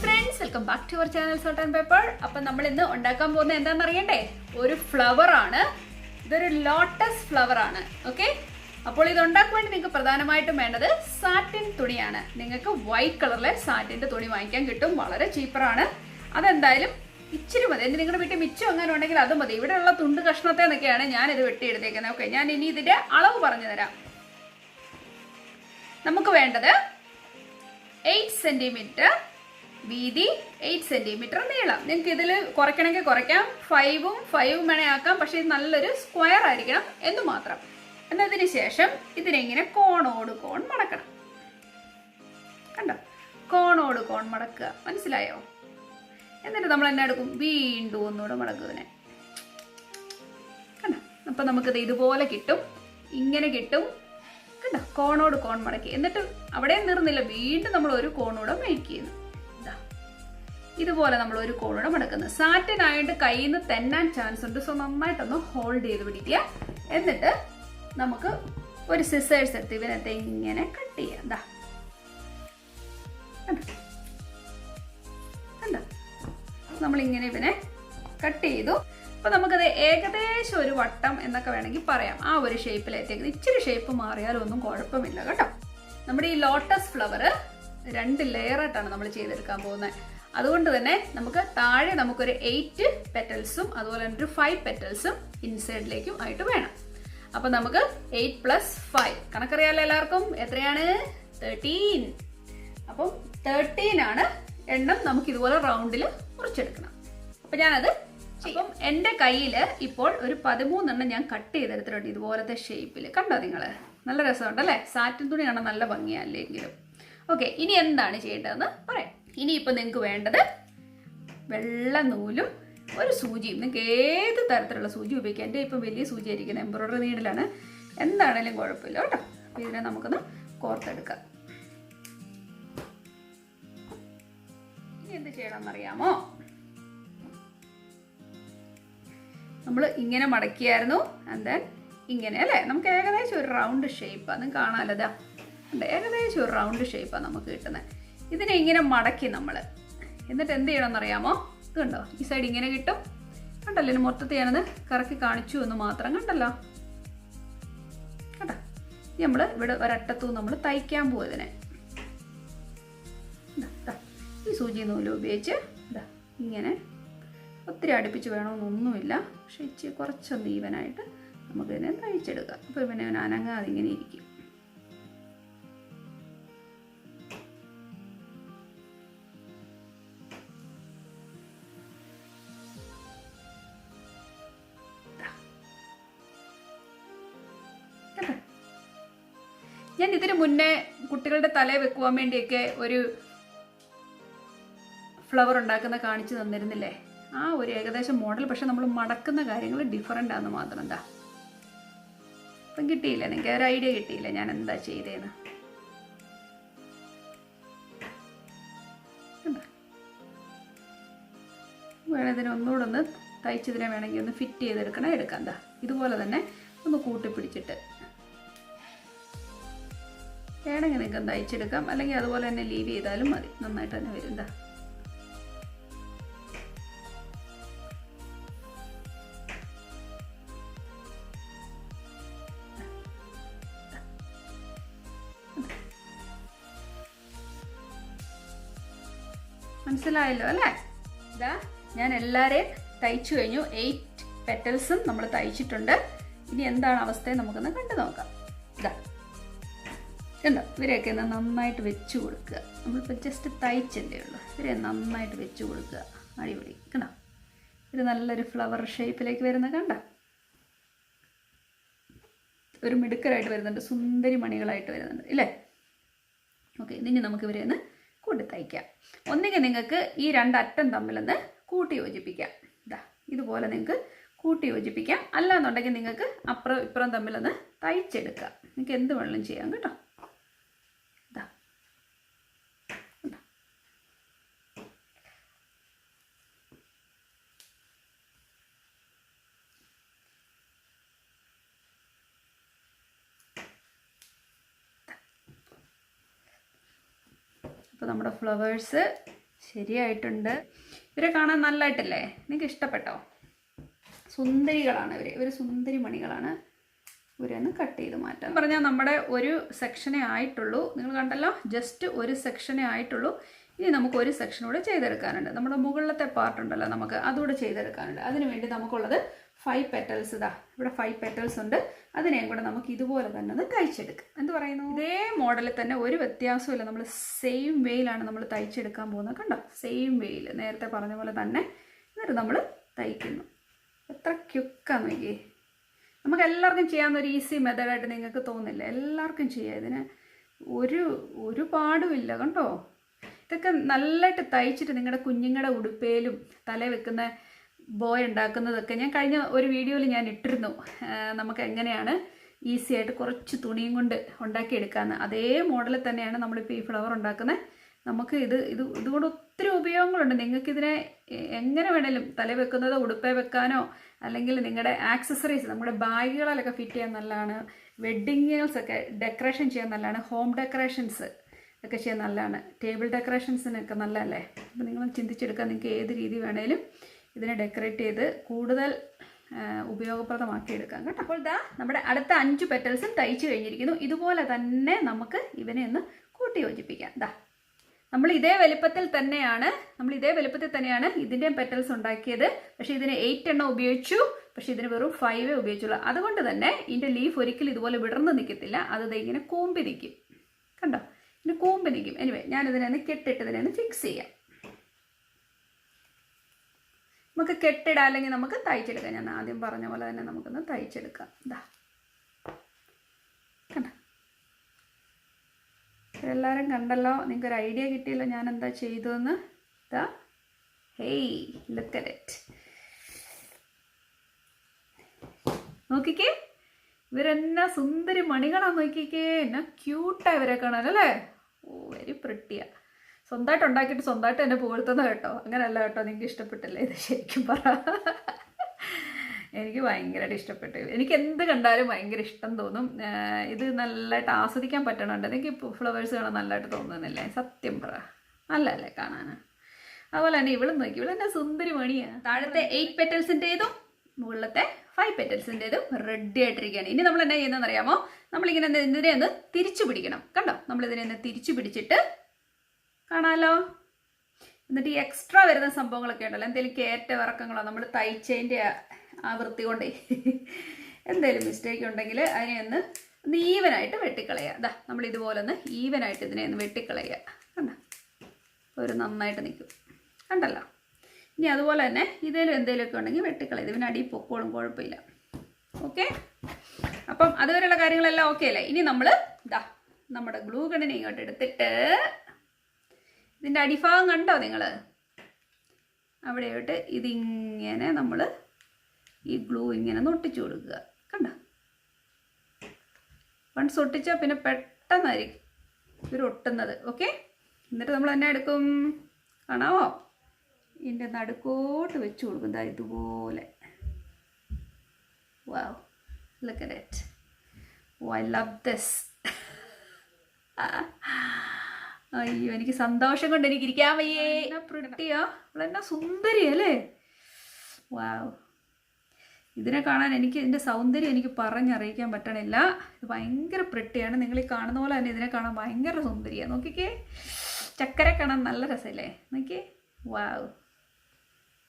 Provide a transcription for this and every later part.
friends, welcome back to our channel Salt and Pepper. അപ്പോൾ നമ്മൾ ഇന്ന് ഉണ്ടാക്കാൻ പോകുന്നത് എന്താണെന്ന് അറിയണ്ടേ? ഒരു ഫ്ലവർ ആണ്. ഇതൊരു ലോട്ടസ് ഫ്ലവർ ആണ്. ഓക്കേ? അപ്പോൾ ഇത് ഉണ്ടാക്കാൻ വേണ്ടി നിങ്ങൾക്ക് പ്രധാനമായിട്ടും വേണ്ടത് സാറ്റിൻ തുണിയാണ്. നിങ്ങൾക്ക് വൈറ്റ് കളറിലെ സാറ്റിന്റെ തുണി വാങ്ങിക്കാൻ കിട്ടും. വളരെ ചീപ്പറാണ്. അതെന്തായാലും ഇച്ചിരി മതി. എന്നിട്ട് നിങ്ങളുടെ വീട്ടിൽ മിച്ചം അങ്ങനെ ഉണ്ടെങ്കിൽ അത് മതി. ഇവിടെയുള്ള തുണ്ട് കഷ്ണത്തെ എന്നൊക്കെയാണ് ഞാനിത് വെട്ടിയെടുത്തേക്കുന്നത്. ഓക്കെ, ഞാൻ ഇനി ഇതിന്റെ അളവ് പറഞ്ഞു തരാം. നമുക്ക് വേണ്ടത് 8 സെന്റിമീറ്റർ വീതി, 8 സെന്റിമീറ്റർ നീളം. നിങ്ങൾക്ക് ഇതിൽ കുറയ്ക്കണമെങ്കിൽ കുറയ്ക്കാം. 5ഉം 5ഉം വേണേ ആക്കാം. പക്ഷേ ഇത് നല്ലൊരു സ്ക്വയർ ആയിരിക്കണം എന്ന് മാത്രം. എന്നതിന് ശേഷം ഇതിനെങ്ങനെ കോണോട് കോൺ മടക്കണം. കണ്ടോ? കോണോട് കോൺ മടക്കുക. മനസ്സിലായോ? എന്നിട്ട് നമ്മൾ എന്നെ എടുക്കും, വീണ്ടും ഒന്നുകൂടെ മടക്കുവിനെ. കണ്ടോ? അപ്പൊ നമുക്കിത് ഇതുപോലെ കിട്ടും. ഇങ്ങനെ കിട്ടും. കണ്ടോ? കോണോട് കോൺ മടക്കി. എന്നിട്ട് അവിടെ നിർന്നില്ല, വീണ്ടും നമ്മൾ ഒരു കോണൂടെ മേക്ക് ചെയ്യുന്നു. ഇതുപോലെ നമ്മൾ ഒരു കോണൂടെ മടക്കുന്നു. സാറ്റിനായിട്ട് കയ്യിൽ നിന്ന് തെന്നാൻ ചാൻസ് ഉണ്ട്. സോ നന്നായിട്ടൊന്ന് ഹോൾഡ് ചെയ്ത് പിടിക്കുക. എന്നിട്ട് നമുക്ക് ഒരു സിസേഴ്സ് എടുത്ത് ഇവനത്തെ ഇങ്ങനെ കട്ട് ചെയ്യാം. എന്താ കണ്ടോ? നമ്മളിങ്ങനെ ഇവനെ കട്ട് ചെയ്തു. അപ്പൊ നമുക്കത് ഏകദേശം ഒരു വട്ടം എന്നൊക്കെ വേണമെങ്കിൽ പറയാം. ആ ഒരു ഷേപ്പിലെത്തിയത്. ഇച്ചിരി ഷേപ്പ് മാറിയാലും ഒന്നും കുഴപ്പമില്ല കേട്ടോ. നമ്മുടെ ഈ ലോട്ടസ് ഫ്ലവർ 2 ലെയറായിട്ടാണ് നമ്മൾ ചെയ്തെടുക്കാൻ പോകുന്നത്. അതുകൊണ്ട് തന്നെ നമുക്ക് താഴെ നമുക്കൊരു 8 പെറ്റൽസും അതുപോലെ തന്നെ ഒരു 5 പെറ്റൽസും ഇൻസൈഡിലേക്കും ആയിട്ട് വേണം. അപ്പൊ നമുക്ക് 8 + 5 കണക്കറിയാലോ എല്ലാവർക്കും. എത്രയാണ്? 13. അപ്പം 13 ആണ് എണ്ണം. നമുക്ക് ഇതുപോലെ റൗണ്ടിൽ മുറിച്ചെടുക്കണം. അപ്പൊ ഞാനത് അപ്പം എൻ്റെ കയ്യിൽ ഇപ്പോൾ ഒരു 13 എണ്ണം ഞാൻ കട്ട് ചെയ്തെടുത്തിട്ടുണ്ട് ഇതുപോലത്തെ ഷേപ്പിൽ. കണ്ടോ നിങ്ങൾ? നല്ല രസമുണ്ടല്ലേ? സാറ്റിൻ തുണി കാണാൻ നല്ല ഭംഗിയല്ലെങ്കിലും. ഓക്കെ, ഇനി എന്താണ് ചെയ്യേണ്ടതെന്ന് പറയാം. ഇനിയിപ്പോൾ നിങ്ങൾക്ക് വേണ്ടത് വെള്ള നൂലും ഒരു സൂചിയും. നിങ്ങൾക്ക് ഏത് തരത്തിലുള്ള സൂചി ഉപയോഗിക്കാം. എൻ്റെ ഇപ്പം വലിയ സൂചി ആയിരിക്കുന്നത്, എംബ്രോയിഡറി നീഡിലാണ്. എന്താണേലും കുഴപ്പമില്ല കേട്ടോ. അപ്പോൾ ഇതിനെ നമുക്കൊന്ന് കോർത്തെടുക്കാം. ഇനി എന്ത് ചെയ്യണമെന്നറിയാമോ? നമ്മൾ ഇങ്ങനെ മടക്കിയായിരുന്നു. ആൻഡ് ദെൻ ഇങ്ങനെ അല്ലേ? നമുക്ക് ഏകദേശം ഒരു റൗണ്ട് ഷേപ്പാണ്. നിങ്ങൾക്ക് കാണാമല്ലോ. ഏകദേശം ഒരു റൗണ്ട് ഷേപ്പാണ് നമുക്ക് കിട്ടുന്നത്. ഇതിനെ ഇങ്ങനെ മടക്കി നമ്മൾ എന്നിട്ട് എന്ത് ചെയ്യണമെന്നറിയാമോ? ഇത് കണ്ടോ? ഈ സൈഡ് ഇങ്ങനെ കിട്ടും. കണ്ടല്ലോ? മൊത്തത്തിൽ ഞാനത് കറക്കി കാണിച്ചു എന്ന് മാത്രം. കണ്ടല്ലോ? കേട്ടോ? നമ്മൾ ഇവിടെ ഒരറ്റത്തു നമ്മൾ തയ്ക്കാൻ പോകും ഇതിനെ. ഈ സൂചി നൂല് ഉപയോഗിച്ച് ഇങ്ങനെ ഒത്തിരി അടുപ്പിച്ച് വേണമെന്നൊന്നുമില്ല. പക്ഷെ ഇച്ചിരി കുറച്ചൊന്ന് ഈവനായിട്ട് നമുക്കിതിനെ തയ്ച്ചെടുക്കാം. അപ്പോൾ ഇവനെ അനങ്ങാതെ ഇങ്ങനെ ഇരിക്കും. ഞാൻ ഇതിന് മുന്നേ കുട്ടികളുടെ തലയിൽ വെക്കുവാൻ വേണ്ടിയൊക്കെ ഒരു ഫ്ലവർ ഉണ്ടാക്കുന്ന കാണിച്ചു തന്നിരുന്നില്ലേ? ആ ഒരു ഏകദേശം മോഡൽ. പക്ഷെ നമ്മൾ മടക്കുന്ന കാര്യങ്ങൾ ഡിഫറൻ്റ് ആണെന്ന് മാത്രം. എന്താ അപ്പം കിട്ടിയില്ല? നിങ്ങൾക്ക് ഒരു ഐഡിയ കിട്ടിയില്ല ഞാൻ എന്താ ചെയ്തേന്ന്? വേണം ഇതിനെ ഒന്നുകൂടെ ഒന്ന് തയ്ച്ചതിനെ വേണമെങ്കിൽ ഒന്ന് ഫിറ്റ് ചെയ്തെടുക്കണം. എടുക്കാം. എന്താ ഇതുപോലെ തന്നെ ഒന്ന് കൂട്ടിപ്പിടിച്ചിട്ട് വേണമെങ്കിൽ നിങ്ങൾക്ക് തയ്ച്ചെടുക്കാം. അല്ലെങ്കിൽ അതുപോലെ തന്നെ ലീവ് ചെയ്താലും മതി. നന്നായിട്ട് തന്നെ വരും. എന്താ മനസ്സിലായല്ലോ അല്ലേ? ഇതാ ഞാൻ എല്ലാവരെയും തയ്ച്ചു കഴിഞ്ഞു. 8 പെറ്റൽസും നമ്മൾ തയ്ച്ചിട്ടുണ്ട്. ഇനി എന്താണ് അവസ്ഥ നമുക്കൊന്ന് കണ്ടു നോക്കാം. ഇതാ കണ്ടോ? ഇവരെയൊക്കെ ഒന്ന് നന്നായിട്ട് വെച്ച് കൊടുക്കുക. നമ്മളിപ്പോൾ ജസ്റ്റ് തയ്ച്ചല്ലേ ഉള്ളൂ. ഇവരെ നന്നായിട്ട് വെച്ച് കൊടുക്കുക. അടിപൊളി. കണ്ടോ? ഇത് നല്ലൊരു ഫ്ലവർ ഷേപ്പിലേക്ക് വരുന്ന കണ്ടോ? ഒരു മിടുക്കരായിട്ട് വരുന്നുണ്ട്. സുന്ദരി മണികളായിട്ട് വരുന്നുണ്ട് ഇല്ലേ? ഓക്കെ, ഇനി നമുക്ക് ഇവരെ ഒന്ന് കൂട്ടി തയ്ക്കാം. ഒന്നുകിൽ നിങ്ങൾക്ക് ഈ 2 അറ്റം തമ്മിലൊന്ന് കൂട്ടി യോജിപ്പിക്കാം. ഇതാ ഇതുപോലെ നിങ്ങൾക്ക് കൂട്ടി യോജിപ്പിക്കാം. അല്ലാന്നുണ്ടെങ്കിൽ നിങ്ങൾക്ക് അപ്പുറം ഇപ്പുറം തമ്മിലൊന്ന് തയ്ച്ചെടുക്കാം. നിങ്ങൾക്ക് എന്ത് വേണമെങ്കിലും ചെയ്യാം കേട്ടോ. ഇതാ അപ്പോൾ നമ്മുടെ ഫ്ലവേഴ്സ് ശരിയായിട്ടുണ്ട്. ഇവരെ കാണാൻ നല്ലതായിട്ടല്ലേ? നിങ്ങൾക്ക് ഇഷ്ടപ്പെട്ടോ? സുന്ദരികളാണ് ഇവർ സുന്ദരി മണികളാണ്. ഇവരൊന്ന് കട്ട് ചെയ്ത് മാറ്റാം പറഞ്ഞാൽ നമ്മുടെ ഒരു സെക്ഷനേ ആയിട്ടുള്ളൂ. നിങ്ങൾ കണ്ടല്ലോ, ജസ്റ്റ് ഒരു സെക്ഷനേ ആയിട്ടുള്ളൂ. ഇനി നമുക്ക് ഒരു സെക്ഷനൂടെ ചെയ്തെടുക്കാനുണ്ട്. നമ്മുടെ മുകളിലത്തെ പാർട്ട് ഉണ്ടല്ലോ, നമുക്ക് അതുകൂടെ ചെയ്തെടുക്കാനുണ്ട്. അതിന് വേണ്ടി നമുക്കുള്ളത് 5 പെറ്റൽസ്. ഇതാ ഇവിടെ 5 പെറ്റൽസ് ഉണ്ട്. അതിനെയും കൂടെ നമുക്ക് ഇതുപോലെ തന്നെ ഒന്ന് തയ്ച്ചെടുക്കാം. എന്ത് പറയുന്നു? ഇതേ മോഡലിൽ തന്നെ ഒരു വ്യത്യാസമില്ല. നമ്മൾ സെയിം വേയിലാണ് നമ്മൾ തയ്ച്ചെടുക്കാൻ പോകുന്നത്. കണ്ടോ, സെയിം വേയിൽ നേരത്തെ പറഞ്ഞ പോലെ തന്നെ. എന്നിട്ട് നമ്മൾ തയ്ക്കുന്നു. എത്ര ക്യുക്കാന്ന് നോക്കിയേ. നമുക്ക് എല്ലാവർക്കും ചെയ്യാവുന്ന ഒരു ഈസി മെത്തേഡായിട്ട് നിങ്ങൾക്ക് തോന്നില്ല? എല്ലാവർക്കും ചെയ്യാം. ഇതിന് ഒരു പാടുമില്ല. കണ്ടോ, ഇതൊക്കെ നല്ലതായിട്ട് തയ്ച്ചിട്ട് നിങ്ങളുടെ കുഞ്ഞുങ്ങളുടെ ഉടുപ്പയിലും തല വെക്കുന്ന ബോയ് ഉണ്ടാക്കുന്നതൊക്കെ ഞാൻ കഴിഞ്ഞ ഒരു വീഡിയോയിൽ ഞാൻ ഇട്ടിരുന്നു. നമുക്ക് എങ്ങനെയാണ് ഈസി ആയിട്ട് കുറച്ച് തുണിയും കൊണ്ട് ഉണ്ടാക്കിയെടുക്കാമെന്ന്. അതേ മോഡലിൽ തന്നെയാണ് നമ്മളിപ്പോൾ ഈ ഫ്ലവർ ഉണ്ടാക്കുന്നത്. നമുക്ക് ഇതുകൊണ്ട് ഒത്തിരി ഉപയോഗങ്ങളുണ്ട്. നിങ്ങൾക്കിതിനെ എങ്ങനെ വേണേലും തല വെക്കുന്നതോ ഉടുപ്പേ വെക്കാനോ അല്ലെങ്കിൽ നിങ്ങളുടെ ആക്സസറീസ് നമ്മുടെ ബാഗുകളിലൊക്കെ ഫിറ്റ് ചെയ്യാൻ നല്ലതാണ്. വെഡ്ഡിങ്ങിനൊക്കെ ഡെക്കറേഷൻ ചെയ്യാൻ നല്ലതാണ്. ഹോം ഡെക്കറേഷൻസ് ഒക്കെ ചെയ്യാൻ നല്ലതാണ്. ടേബിൾ ഡെക്കറേഷൻസിനൊക്കെ നല്ലതല്ലേ? അപ്പോൾ നിങ്ങൾ ചിന്തിച്ചെടുക്കാൻ നിങ്ങൾക്ക് ഏത് രീതി വേണേലും ഇതിനെ ഡെക്കറേറ്റ് ചെയ്ത് കൂടുതൽ ഉപയോഗപ്രദമാക്കി എടുക്കാം കേട്ടോ. അപ്പോൾ ഇതാ നമ്മുടെ അടുത്ത 5 പെറ്റൽസും തയ്ച്ചു കഴിഞ്ഞിരിക്കുന്നു. ഇതുപോലെ തന്നെ നമുക്ക് ഇവനെ ഒന്ന് കൂട്ടി യോജിപ്പിക്കാം. ഇതാ നമ്മൾ ഇതേ വലിപ്പത്തിൽ തന്നെയാണ് ഇതിൻ്റെയും പെറ്റൽസ് ഉണ്ടാക്കിയത്. പക്ഷേ ഇതിന് 8 എണ്ണം ഉപയോഗിച്ചു. പക്ഷേ ഇതിന് വെറും 5 ഉപയോഗിച്ചുള്ളൂ. അതുകൊണ്ട് തന്നെ ഇതിൻ്റെ ലീഫ് ഒരിക്കലും ഇതുപോലെ വിടർന്ന് നിൽക്കത്തില്ല. അത് ഇങ്ങനെ കൂമ്പി നിൽക്കും. കണ്ടോ, ഇങ്ങനെ കൂമ്പി നിൽക്കും. എനിവേ ഞാനിതിനെ ഒന്ന് കെട്ടിട്ട് ഇതിനെ ഒന്ന് ഫിക്സ് ചെയ്യാം. നമുക്ക് കെട്ടിടാം, അല്ലെങ്കിൽ നമുക്ക് തയ്ച്ചെടുക്കാം. ഞാൻ ആദ്യം പറഞ്ഞ പോലെ തന്നെ നമുക്കൊന്ന് തയ്ച്ചെടുക്കാം. ഇതാ കണ്ടോ, എല്ലാവരും കണ്ടല്ലോ. നിങ്ങൾക്കൊരു ഐഡിയ കിട്ടിയല്ലോ ഞാൻ എന്താ ചെയ്തതെന്ന്. ഇതാ, ഹേയ് ലുക്ക് അറ്റ് ഇറ്റ്. നോക്കിക്കേ, ഇവരെന്നാ സുന്ദരി മണികളാണ്. നോക്കിക്കേ, എന്നാ ക്യൂട്ടാണ് ഇവരെ കാണാൻ അല്ലേ? ഓ, വെരി പ്രിട്ടിയാ. സ്വന്തമായിട്ട് ഉണ്ടാക്കിയിട്ട് സ്വന്തമായിട്ട് എന്നെ പുകഴ്ത്തുന്ന കേട്ടോ. അങ്ങനെയല്ല കേട്ടോ. നിങ്ങൾക്ക് ഇഷ്ടപ്പെട്ടില്ലേ ഇത്? ശരിക്കും പറ. എനിക്ക് ഭയങ്കരമായിട്ട് ഇഷ്ടപ്പെട്ടു. എനിക്ക് എന്ത് കണ്ടാലും ഭയങ്കര ഇഷ്ടം തോന്നും. ഇത് നല്ലതായിട്ട് ആസ്വദിക്കാൻ പറ്റണുണ്ട്. എനിക്ക് ഫ്ലവേഴ്സ് കാണാൻ നല്ലതായിട്ട് തോന്നുന്നില്ലേ? സത്യം പറ, നല്ലല്ലേ കാണാൻ? അതുപോലെ തന്നെ ഇവളും നോക്കി, ഇവളെന്നെ സുന്ദരി മണിയാണ്. താഴത്തെ 8 പെറ്റൽസിൻ്റെതും മുകളിലത്തെ 5 പെറ്റൽസിൻ്റെതും റെഡി ആയിട്ടിരിക്കുകയാണ്. ഇനി നമ്മൾ എന്നാ ചെയ്യുന്നതെന്ന് അറിയാമോ? നമ്മളിങ്ങനെ ഇതിനെ ഒന്ന് തിരിച്ചു പിടിക്കണം. കണ്ടോ, നമ്മളിതിനെ ഒന്ന് തിരിച്ചു പിടിച്ചിട്ട് കാണാലോ. എന്നിട്ട് ഈ എക്സ്ട്രാ വരുന്ന സംഭവങ്ങളൊക്കെ ഉണ്ടല്ലോ, എന്തെങ്കിലും കയറ്റ ഇറക്കങ്ങളോ നമ്മൾ തയ്ച്ചതിൻ്റെ ആ വൃത്തി കൊണ്ടേ എന്തെങ്കിലും മിസ്റ്റേക്ക് ഉണ്ടെങ്കിൽ അതിനെ ഒന്ന് ഈവനായിട്ട് വെട്ടിക്കളയുക. അതാ നമ്മൾ ഇതുപോലെ ഒന്ന് ഈവനായിട്ട് ഇതിനെ ഒന്ന് വെട്ടിക്കളയുക. കണ്ട, ഒരു നന്നായിട്ട് നിൽക്കും. കണ്ടല്ലോ. ഇനി അതുപോലെ തന്നെ ഇതിലും എന്തെങ്കിലുമൊക്കെ ഉണ്ടെങ്കിൽ വെട്ടിക്കളയുക. ഇതിന് അടിയിൽ പൊക്കോളും, കുഴപ്പമില്ല. ഓക്കെ, അപ്പം അതുവരെയുള്ള കാര്യങ്ങളെല്ലാം ഓക്കെ അല്ലേ? ഇനി നമ്മൾ ഇതാ നമ്മുടെ ഗ്ലൂ ഗണ്ണിനെ ഇങ്ങോട്ട് എടുത്തിട്ട് ഇതിൻ്റെ അടിഭാഗം കണ്ടോ നിങ്ങൾ? അവിടെയോട്ട് ഇതിങ്ങനെ നമ്മൾ ഈ ഗ്ലൂ ഇങ്ങനെ ഒട്ടിച്ചു കൊടുക്കുക. കണ്ടോ, വൺസ് ഒട്ടിച്ചാൽ പിന്നെ പെട്ടെന്നായിരിക്കും ഇവർ ഒട്ടുന്നത്. ഓക്കെ, എന്നിട്ട് നമ്മൾ എന്നാ എടുക്കും കാണാമോ? ഇതിൻ്റെ നടുക്കോട്ട് വെച്ച് കൊടുക്കും. ദാ ഇതുപോലെ. Wow, look at it. Oh, I love this. അയ്യോ, എനിക്ക് സന്തോഷം കൊണ്ട് എനിക്ക് ഇരിക്കാൻ വയ്യേ. എന്നാ പ്രിട്ടിയാ, അവളെന്നാ സുന്ദരിയല്ലേ? വാവ്, ഇതിനെ കാണാൻ എനിക്ക് ഇതിൻ്റെ സൗന്ദര്യം എനിക്ക് പറഞ്ഞറിയിക്കാൻ പറ്റണില്ല. ഇത് ഭയങ്കര പ്രിട്ടിയാണ്. നിങ്ങൾ ഈ കാണുന്ന പോലെ തന്നെ ഇതിനെ കാണാൻ ഭയങ്കര സുന്ദരിയാണ്. നോക്കിക്കേ, ചക്കര കാണാൻ നല്ല രസമല്ലേ? നോക്കിയേ, വാവ്.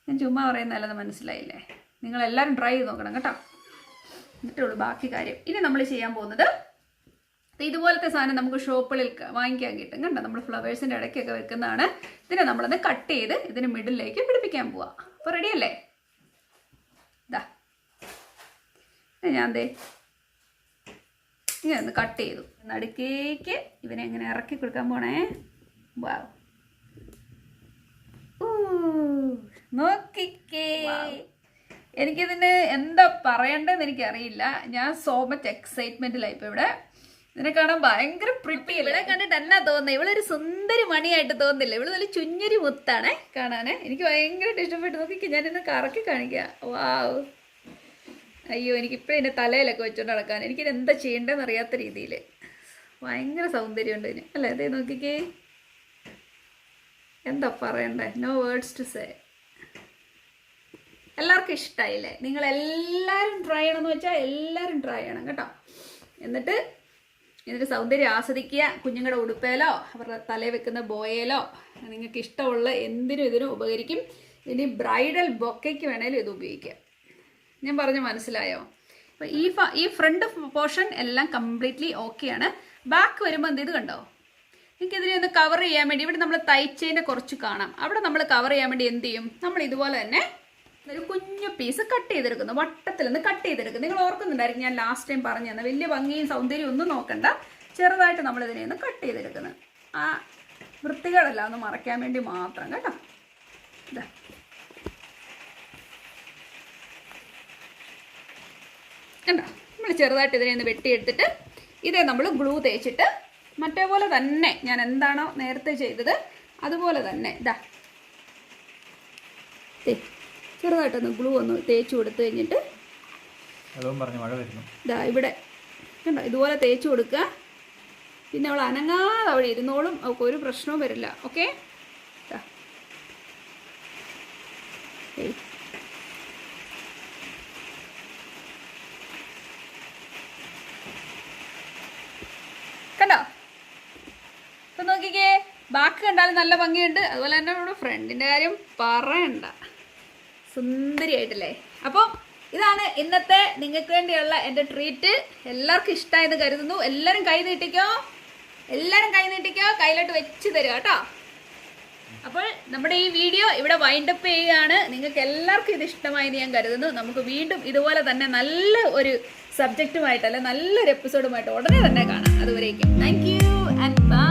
ഞാൻ ചുമ്മാ പറയുന്നതല്ലെന്ന് മനസ്സിലായില്ലേ? നിങ്ങളെല്ലാവരും ട്രൈ ചെയ്ത് നോക്കണം കേട്ടോ. എന്നിട്ടുള്ളൂ ബാക്കി കാര്യം. ഇനി നമ്മൾ ചെയ്യാൻ പോകുന്നത് ഇതുപോലത്തെ സാധനം നമുക്ക് ഷോപ്പുകളിൽ വാങ്ങിക്കാൻ കിട്ടും. കണ്ടോ, നമ്മൾ ഫ്ലവേഴ്സിൻ്റെ ഇടയ്ക്കൊക്കെ വെക്കുന്നതാണ്. ഇതിനെ നമ്മളൊന്ന് കട്ട് ചെയ്ത് ഇതിന് മിഡിലേക്ക് പിടിപ്പിക്കാൻ പോവാം. അപ്പോൾ റെഡിയല്ലേ? ഇതാ ഞാൻ ഇങ്ങനെ ഒന്ന് കട്ട് ചെയ്തു. നടുക്കേക്ക് ഇവനെ എങ്ങനെ ഇറക്കി കൊടുക്കാൻ പോണേ. വാവ്, നോക്കിക്കേ. എനിക്കിതിന് എന്താ പറയണ്ടതെന്ന് എനിക്കറിയില്ല. ഞാൻ സോ മച്ച് എക്സൈറ്റ്മെൻറ്റിലായി ഇപ്പോൾ ഇവിടെ. ഇതിനെ കാണാൻ ഭയങ്കര പ്രിട്ടി. ഇവിടെ കണ്ടിട്ട് എന്നാ തോന്നുന്നത്? ഇവളൊരു സുന്ദരി മണിയായിട്ട് തോന്നുന്നില്ല? ഇവള് നല്ല ചുഞ്ഞരി മുത്താണേ കാണാനേ. എനിക്ക് ഭയങ്കരമായിട്ട് ഇഷ്ടപ്പെട്ടു. നോക്കിക്കേ, ഞാൻ എന്നെ കറക്കി കാണിക്കാം. വാവ്, അയ്യോ, എനിക്കിപ്പോഴും എൻ്റെ തലയിലൊക്കെ വെച്ചോണ്ട് നടക്കാൻ എനിക്കിത് എന്താ ചെയ്യേണ്ടതെന്ന് അറിയാത്ത രീതിയിൽ ഭയങ്കര സൗന്ദര്യമുണ്ട് ഇതിന് അല്ലേ? അതേ നോക്കിക്കേ, എന്താ പറയണ്ടേ, നോ വേർഡ്സ് ടു സേ. എല്ലാവർക്കും ഇഷ്ടമായില്ലേ? നിങ്ങളെല്ലാവരും ട്രൈ ചെയ്യണമെന്ന് വെച്ചാൽ എല്ലാവരും ട്രൈ ചെയ്യണം കേട്ടോ. എന്നിട്ട് ഇതിൻ്റെ സൗന്ദര്യം ആസ്വദിക്കുക. കുഞ്ഞുങ്ങളുടെ ഉടുപ്പയിലോ അവരുടെ തലയിൽ വെക്കുന്ന ബോയയിലോ നിങ്ങൾക്ക് ഇഷ്ടമുള്ള എന്തിനും ഇതിനും ഉപകരിക്കും. ഇനി ബ്രൈഡൽ ബൊക്കയ്ക്ക് വേണേലും ഇത് ഉപയോഗിക്കാം. ഞാൻ പറഞ്ഞ് മനസ്സിലായോ? അപ്പോൾ ഈ ഫ്രണ്ട് പോർഷൻ എല്ലാം കംപ്ലീറ്റ്ലി ഓക്കെയാണ്. ബാക്ക് വരുമ്പോൾ എന്ത് ഇത് കണ്ടോ, നിങ്ങൾക്ക് ഇതിനെ ഒന്ന് കവർ ചെയ്യാൻ വേണ്ടി ഇവിടെ നമ്മൾ തയ്ച്ചതിൻ്റെ കുറച്ച് കാണാം. അവിടെ നമ്മൾ കവർ ചെയ്യാൻ വേണ്ടി എന്ത് ചെയ്യും, നമ്മൾ ഇതുപോലെ തന്നെ ഒരു കുഞ്ഞു പീസ് കട്ട് ചെയ്തെടുക്കുന്നു, വട്ടത്തിൽ നിന്ന് കട്ട് ചെയ്തെടുക്കും. നിങ്ങൾ ഓർക്കുന്നുണ്ടായിരിക്കും ഞാൻ ലാസ്റ്റ് ടൈം പറഞ്ഞു തന്നെ. വലിയ ഭംഗിയും സൗന്ദര്യം ഒന്നും നോക്കണ്ട, ചെറുതായിട്ട് നമ്മൾ ഇതിനെ ഒന്ന് കട്ട് ചെയ്തെടുക്കുന്നത്. ആ വൃത്തികളെല്ലാം ഒന്ന് മറയ്ക്കാൻ വേണ്ടി മാത്രം കേട്ടോ. ഇതാ കണ്ടോ, നമ്മൾ ചെറുതായിട്ട് ഇതിനെ ഒന്ന് വെട്ടിയെടുത്തിട്ട് ഇതേ നമ്മൾ ഗ്ലൂ തേച്ചിട്ട് മറ്റേ പോലെ തന്നെ ഞാൻ എന്താണോ നേരത്തെ ചെയ്തത് അതുപോലെ തന്നെ ഇതാ ചെറുതായിട്ടൊന്ന് ഗ്ലൂ ഒന്ന് തേച്ച് കൊടുത്തു കഴിഞ്ഞിട്ട് ഇതാ ഇവിടെ കണ്ടോ ഇതുപോലെ തേച്ച് കൊടുക്കുക. പിന്നെ അവൾ അനങ്ങാതെ അവിടെ ഇരുന്നോളും, അവൾക്ക് ഒരു പ്രശ്നവും വരില്ല. ഓക്കെ, കണ്ടോ? ഇപ്പൊ നോക്കിക്കേ, ബാക്ക് കണ്ടാലും നല്ല ഭംഗിയുണ്ട്. അതുപോലെ തന്നെ നമ്മുടെ ഫ്രണ്ടിൻ്റെ കാര്യം പറയണ്ട, സുന്ദരിയായിട്ടല്ലേ. അപ്പോൾ ഇതാണ് ഇന്നത്തെ നിങ്ങൾക്ക് വേണ്ടിയുള്ള എൻ്റെ ട്രീറ്റ്. എല്ലാവർക്കും ഇഷ്ടമായെന്ന് കരുതുന്നു. എല്ലാവരും കൈ നീട്ടിക്കോ, കയ്യിലോട്ട് വെച്ച് തരിക കേട്ടോ. അപ്പോൾ നമ്മുടെ ഈ വീഡിയോ ഇവിടെ വൈൻഡപ്പ് ചെയ്യുകയാണ്. നിങ്ങൾക്ക് എല്ലാവർക്കും ഇത് ഇഷ്ടമായെന്ന് ഞാൻ കരുതുന്നു. നമുക്ക് വീണ്ടും ഇതുപോലെ തന്നെ നല്ല ഒരു സബ്ജക്റ്റുമായിട്ട്, അല്ലെ നല്ലൊരു എപ്പിസോഡുമായിട്ട് ഉടനെ തന്നെ കാണാം. അതുവരേക്കും താങ്ക് യു ആൻഡ് ബൈ.